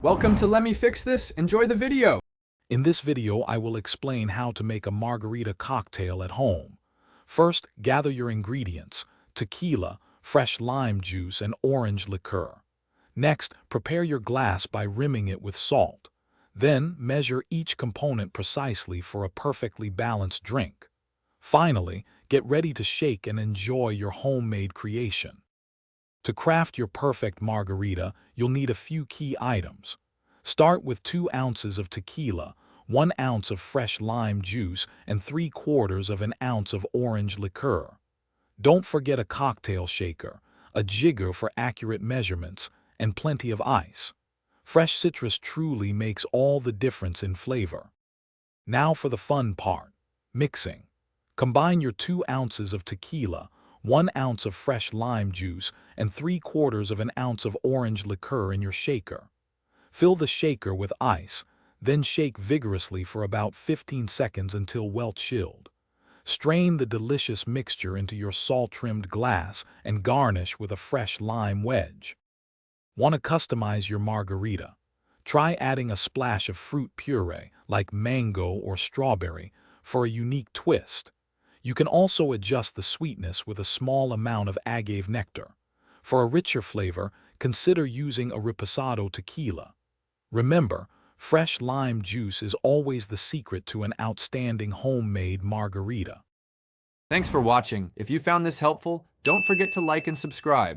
Welcome to Let Me Fix This. Enjoy the video. In this video, I will explain how to make a margarita cocktail at home. First, gather your ingredients: tequila, fresh lime juice, and orange liqueur. Next, prepare your glass by rimming it with salt. Then, measure each component precisely for a perfectly balanced drink. Finally, get ready to shake and enjoy your homemade creation. To craft your perfect margarita, you'll need a few key items. Start with 2 ounces of tequila, 1 ounce of fresh lime juice, and 3/4 of an ounce of orange liqueur. Don't forget a cocktail shaker, a jigger for accurate measurements, and plenty of ice. Fresh citrus truly makes all the difference in flavor. Now for the fun part: mixing. Combine your 2 ounces of tequila, 1 ounce of fresh lime juice, and 3/4 of an ounce of orange liqueur in your shaker. Fill the shaker with ice, then shake vigorously for about 15 seconds until well chilled. Strain the delicious mixture into your salt-trimmed glass and garnish with a fresh lime wedge. Want to customize your margarita? Try adding a splash of fruit puree, like mango or strawberry, for a unique twist. You can also adjust the sweetness with a small amount of agave nectar. For a richer flavor, consider using a reposado tequila. Remember, fresh lime juice is always the secret to an outstanding homemade margarita. Thanks for watching. If you found this helpful, don't forget to like and subscribe.